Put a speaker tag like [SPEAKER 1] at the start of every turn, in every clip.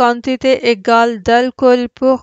[SPEAKER 1] quantité égale d'alcool pour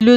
[SPEAKER 1] le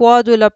[SPEAKER 1] poids de la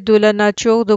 [SPEAKER 1] de la nature du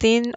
[SPEAKER 1] 3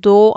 [SPEAKER 1] 2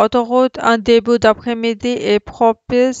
[SPEAKER 1] autoroute en début d'après-midi est propice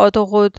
[SPEAKER 1] autoroute,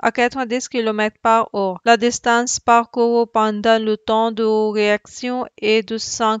[SPEAKER 1] À 90 km par heure, la distance parcourue pendant le temps de réaction est de 5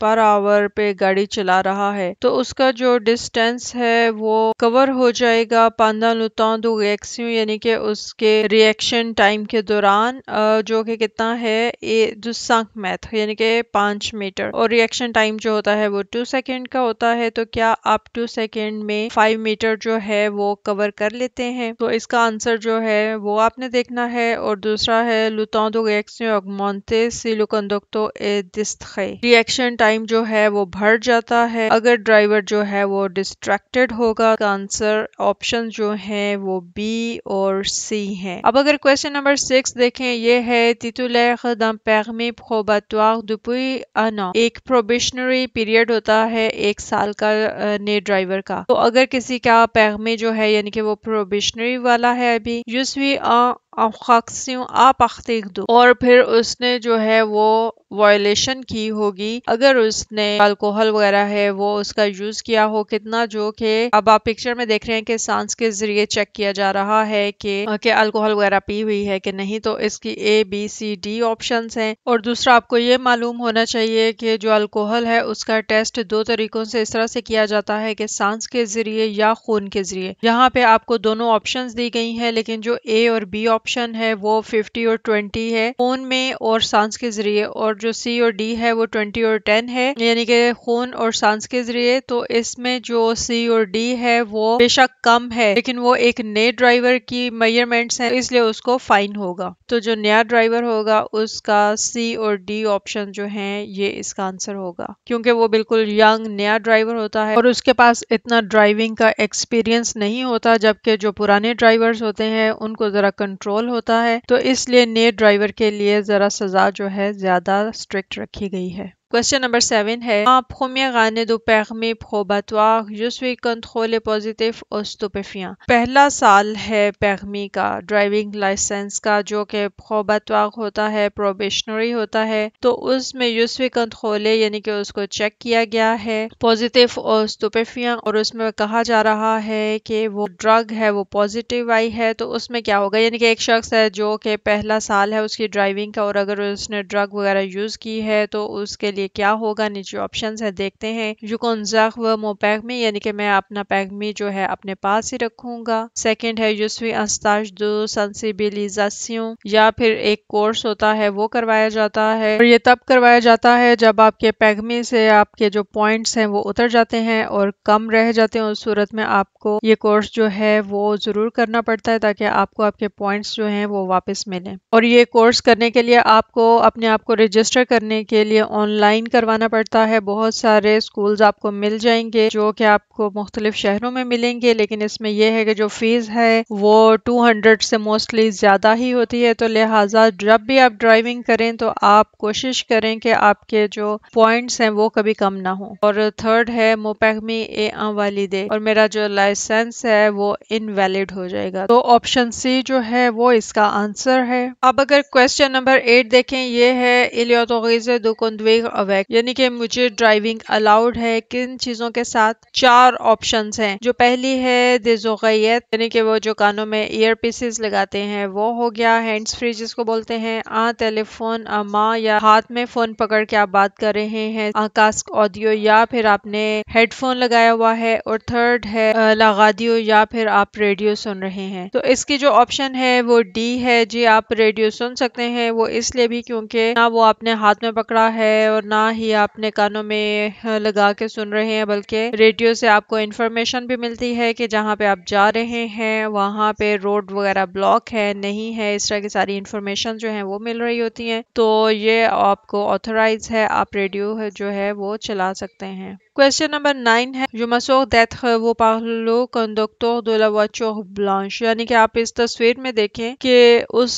[SPEAKER 1] پر آور پہ گاڑی چلا رہا ہے تو اس کا جو distance ہے وہ کور ہو جائے گا pendant le temps de réaction یعنی کہ اس کے ریئیکشن ٹائم کے دوران جو کہ کتنا ہے 5 میٹر یعنی کہ 5 میٹر، اور ریئیکشن ٹائم جو ہوتا ہے وہ 2 سیکنڈ کا ہوتا ہے۔ تو کیا آپ 2 سیکنڈ میں 5 میٹر جو ہے وہ کور کر لیتے ہیں؟ تو اس کا آنسر جو ہے وہ آپ نے دیکھنا ہے۔ اور دوسرا ہے le temps de réaction augmenté si le conducteur est distrait، reaction time جو ہے وہ بڑھ جاتا ہے اگر ڈرائیور جو ہے وہ ڈسٹریکٹڈ ہوگا۔ کا آنسر آپشن جو ہیں وہ بی اور سی ہیں۔ اب اگر کویسچن نمبر 6 دیکھیں، یہ ہے titulaire d'un permis probatoire depuis un an، ایک پروبیشنری پیریڈ ہوتا ہے 1 سال کا نئے ڈرائیور کا۔ تو اگر کسی کا پیغمی جو ہے یعنی کہ وہ پروبیشنری والا ہے ابھی یوسوی infraction à partir de، اور پھر اس نے جو ہے وہ وائلیشن کی ہوگی اگر اس نے الکوہل وغیرہ ہے وہ اس کا یوز کیا ہو کتنا، جو کہ اب آپ پکچر میں دیکھ رہے ہیں کہ سانس کے ذریعے چیک کیا جا رہا ہے کہ الکوہل وغیرہ پی ہوئی ہے کہ نہیں۔ تو اس کی اے بی سی ڈی آپشنز ہیں۔ اور دوسرا آپ کو یہ معلوم ہونا چاہیے کہ جو الکوہل ہے اس کا ٹیسٹ 2 طریقوں سے اس طرح سے کیا جاتا ہے کہ سانس کے ذریعے یا خون کے ذریعے۔ یہاں پہ آپ کو دونوں آپشنز دی گئی ہیں لیکن جو اے اور بی آپشن ہے وہ 50 اور 20 ہے خون میں اور سانس کے ذریعے، اور جو سی اور ڈی ہے وہ 20 اور 10 ہے یعنی کہ خون اور سانس کے ذریعے۔ تو اس میں جو سی اور ڈی ہے وہ بے شک کم ہے لیکن وہ ایک نئے ڈرائیور کی میجرمنٹس ہیں اس لیے اس کو فائن ہوگا۔ تو جو نیا ڈرائیور ہوگا اس کا سی اور ڈی آپشن جو ہیں یہ اس کا آنسر ہوگا، کیونکہ وہ بالکل ینگ نیا ڈرائیور ہوتا ہے اور اس کے پاس اتنا ڈرائیونگ کا ایکسپیرینس نہیں ہوتا، جبکہ جو پرانے ڈرائیورز ہوتے ہیں ان کو ذرا کنٹرول ہوتا ہے۔ تو اس لیے نئے ڈرائیور کے لیے ذرا سزا جو ہے زیادہ اسٹرکٹ رکھی گئی ہے۔ کویسچن نمبر 7 ہے première année du permis probatoire je suis contrôlé positif au stupéfiant، پہلا سال ہے پیغمی کا ڈرائیونگ لائسنس کا جو کہ probatoire ہوتا ہے پروبیشنری ہوتا ہے۔ تو اس میں je suis contrôlé یعنی کہ اس کو چیک کیا گیا ہے positif au stupéfiant، اور اس میں کہا جا رہا ہے کہ وہ ڈرگ ہے وہ پازیٹیو آئی ہے۔ تو اس میں کیا ہوگا، یعنی کہ ایک شخص ہے جو کہ پہلا سال ہے اس کی ڈرائیونگ کا اور اگر اس نے ڈرگ وغیرہ یوز کی ہے تو اس کے لیے کیا ہوگا، نیچے آپشنز ہے دیکھتے ہیں۔ جو conserve mon permis یعنی کہ میں اپنا پیغمی جو ہے اپنے پاس ہی رکھوں گا۔ سیکنڈ ہے je suis en stage de sensibilisation، یا پھر ایک کورس ہوتا ہے وہ کروایا جاتا ہے اور یہ تب کروایا جاتا ہے جب آپ کے پیغمی سے آپ کے جو پوائنٹس ہیں وہ اتر جاتے ہیں اور کم رہ جاتے ہیں، اس صورت میں آپ کو یہ کورس جو ہے وہ ضرور کرنا پڑتا ہے تاکہ آپ کو آپ کے پوائنٹس جو ہیں وہ واپس ملیں۔ اور یہ کورس کرنے کے لیے آپ کو اپنے آپ کو رجسٹر کرنے کے لیے آن لائن کروانا پڑتا ہے۔ بہت سارے سکولز آپ کو مل جائیں گے جو کہ آپ کو مختلف شہروں میں ملیں گے، لیکن اس میں یہ ہے کہ جو فیس ہے وہ 200 سے موسٹلی زیادہ ہی ہوتی ہے۔ تو لہٰذا جب بھی آپ ڈرائیونگ کریں تو آپ کوشش کریں کہ آپ کے جو پوائنٹس ہیں وہ کبھی کم نہ ہوں۔ اور تھرڈ ہے mon permis est invalidé، اور میرا جو لائسنس ہے وہ انویلڈ ہو جائے گا۔ تو آپشن سی جو ہے وہ اس کا آنسر ہے۔ اب اگر کویسچن نمبر 8 دیکھیں، یہ ہے il est autorisé de conduire avec، یعنی کہ مجھے ڈرائیونگ الاؤڈ ہے کن چیزوں کے ساتھ؟ 4 آپشنز ہیں۔ جو پہلی ہے des oreillettes یعنی کہ وہ جو کانوں میں ایئر پیسز لگاتے ہیں وہ ہو گیا، ہینڈز فری جس کو بولتے ہیں، ٹیلیفون ماں یا ہاتھ میں فون پکڑ کے آپ بات کر رہے ہیں، کاسک آڈیو یا پھر آپ نے ہیڈ فون لگایا ہوا ہے، اور تھرڈ ہے لا رادیو یا پھر آپ ریڈیو سن رہے ہیں۔ تو اس کی جو آپشن ہے وہ ڈی ہے، جی آپ ریڈیو سن سکتے ہیں، وہ اس لیے بھی کیونکہ نہ وہ آپ نے ہاتھ میں پکڑا ہے اور نہ ہی آپ نے کانوں میں لگا کے سن رہے ہیں، بلکہ ریڈیو سے آپ کو انفارمیشن بھی ملتی ہے کہ جہاں پہ آپ جا رہے ہیں وہاں پہ روڈ وغیرہ بلاک ہے نہیں ہے، اس طرح کی ساری انفارمیشن جو ہیں وہ مل رہی ہوتی ہیں۔ تو یہ آپ کو آتھورائز ہے، آپ ریڈیو جو ہے وہ چلا سکتے ہیں۔ کویسچن نمبر 9 ہے je m'assure d'être vous par le conducteur de la voiture blanche، یعنی کہ آپ اس تصویر میں دیکھیں کہ اس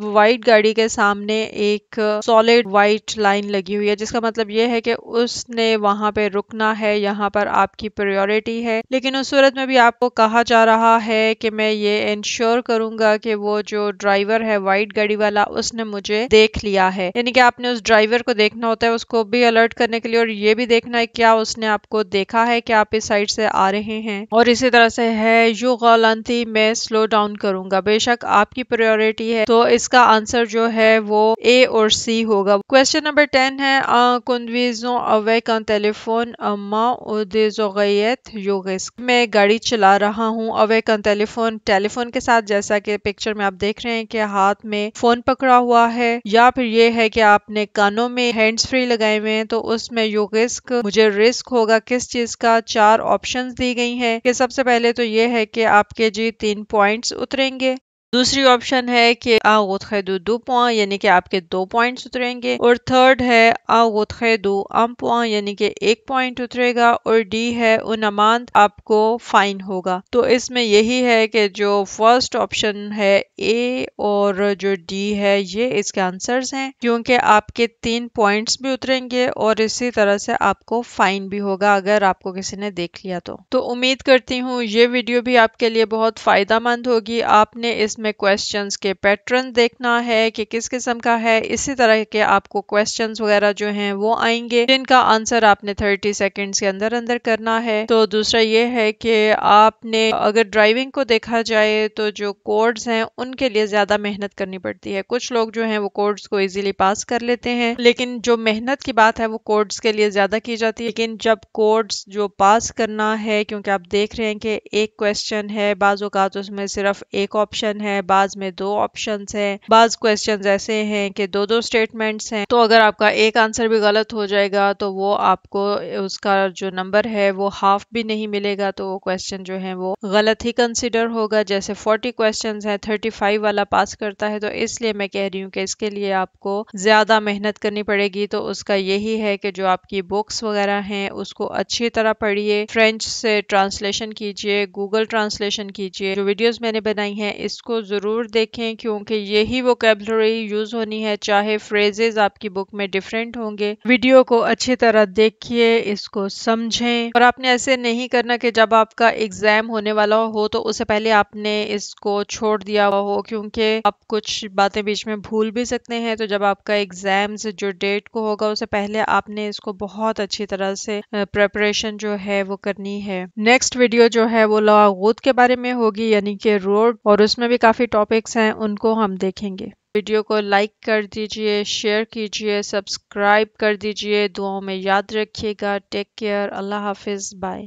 [SPEAKER 1] وائٹ گاڑی کے سامنے ایک سالڈ وائٹ لائن لگی ہوئی ہے جس کا مطلب یہ ہے کہ اس نے وہاں پہ رکنا ہے، یہاں پر آپ کی پریورٹی ہے۔ لیکن اس صورت میں بھی آپ کو کہا جا رہا ہے کہ میں یہ انشور کروں گا کہ وہ جو ڈرائیور ہے وائٹ گاڑی والا، اس نے مجھے دیکھ لیا ہے، یعنی کہ آپ نے اس ڈرائیور کو دیکھنا ہوتا ہے، اس کو بھی الرٹ کرنے کے لیے، اور یہ بھی دیکھنا ہے کیا اس نے آپ کو دیکھا ہے کہ آپ اس سائڈ سے آ رہے ہیں۔ اور اسی طرح سے ہے یو غلطی میں سلو ڈاؤن کروں گا، بے شک آپ کی پریورٹی ہے، تو اس کا آنسر جو ہے وہ اے اور سی ہوگا۔ کویسچن نمبر 10 ہے کنویزوں اویک آن ٹیلیفون ما ادیزوغیت یوگس، میں گاڑی چلا رہا ہوں اویک آن ٹیلیفون، ٹیلیفون کے ساتھ، جیسا کہ پکچر میں آپ دیکھ رہے ہیں کہ ہاتھ میں فون پکڑا ہوا ہے، یا پھر یہ ہے کہ آپ نے کانوں میں ہینڈز فری لگائے ہوئے ہیں، تو اس میں یوگسک مجھے رسک ہوگا کس چیز کا۔ 4 آپشنز دی گئی ہیں کہ سب سے پہلے تو یہ ہے کہ آپ کے جی 3 پوائنٹس اتریں گے، دوسری آپشن ہے کہ آغوتخیدو 2 پوائنٹ یعنی کہ آپ کے 2 پوائنٹس اتریں گے، اور تھرڈ ہے آغوتخیدو ام پوائنٹ یعنی کہ 1 پوائنٹ اترے گا، اور ڈی ہے انامانت آپ کو فائن ہوگا۔ تو اس میں یہی ہے کہ جو فرسٹ آپشن ہے اے اور جو ڈی ہے یہ اس کے آنسرز ہیں، کیونکہ آپ کے 3 پوائنٹس بھی اتریں گے اور اسی طرح سے آپ کو فائن بھی ہوگا اگر آپ کو کسی نے دیکھ لیا تو امید کرتی ہوں یہ ویڈیو بھی آپ کے لیے بہت فائدہ مند ہوگی۔ آپ نے اس میں کویسچنز کے پیٹرن دیکھنا ہے کہ کس قسم کا ہے، اسی طرح کے آپ کو کویسچنز وغیرہ جو ہیں وہ آئیں گے جن کا آنسر آپ نے 30 سیکنڈز کے اندر اندر کرنا ہے۔ تو دوسرا یہ ہے کہ آپ نے اگر ڈرائیونگ کو دیکھا جائے تو جو کوڈز ہیں ان کے لیے زیادہ محنت کرنی پڑتی ہے، کچھ لوگ جو ہیں وہ کوڈز کو ایزیلی پاس کر لیتے ہیں، لیکن جو محنت کی بات ہے وہ کوڈز کے لیے زیادہ کی جاتی ہے۔ لیکن جب کوڈز جو پاس کرنا ہے، کیونکہ آپ دیکھ رہے ہیں کہ ایک کویسچن ہے، بعض اوقات اس میں صرف ایک آپشن ہے، بعض میں 2 آپشنز ہیں، بعض کویسچنز ایسے ہیں کہ 2 سٹیٹمنٹس ہیں، تو اگر آپ کا ایک آنسر بھی غلط ہو جائے گا تو وہ آپ کو اس کا جو نمبر ہے وہ ہاف بھی نہیں ملے گا، تو وہ کویسچن جو ہے وہ غلط ہی کنسیڈر ہوگا۔ جیسے 40 کویسچنز ہیں، 35 والا پاس کرتا ہے، تو اس لیے میں کہہ رہی ہوں کہ اس کے لیے آپ کو زیادہ محنت کرنی پڑے گی۔ تو اس کا یہی ہے کہ جو آپ کی بکس وغیرہ ہیں اس کو اچھی طرح پڑھیے، فرینچ سے ٹرانسلیشن کیجئے، گوگل ٹرانسلیشن کیجئے، جو ویڈیوز میں نے بنائی ہیں اس کو ضرور دیکھیں، کیونکہ یہی ووکیبلری یوز ہونی ہے، چاہے فریزز آپ کی بک میں ڈیفرنٹ ہوں گے۔ ویڈیو کو اچھی طرح دیکھیے، اس کو سمجھیں، اور آپ نے ایسے نہیں کرنا کہ جب آپ کا ایگزام ہونے والا ہو تو اس سے پہلے آپ نے اس کو چھوڑ دیا ہو، کیونکہ آپ کچھ باتیں بیچ میں بھول بھی سکتے ہیں۔ تو جب آپ کا ایگزامز جو ڈیٹ کو ہوگا اس سے پہلے آپ نے اس کو بہت اچھی طرح سے پریپریشن جو ہے وہ کرنی ہے۔ نیکسٹ ویڈیو جو ہے وہ لاغوت کے بارے میں ہوگی، یعنی کہ روڈ، اور اس میں بھی کافی ٹاپکس ہیں، ان کو ہم دیکھیں گے۔ ویڈیو کو لائک کر دیجئے، شیئر کیجئے، سبسکرائب کر دیجئے، دعاؤں میں یاد رکھیے گا۔ ٹیک کیئر، اللہ حافظ، بائے۔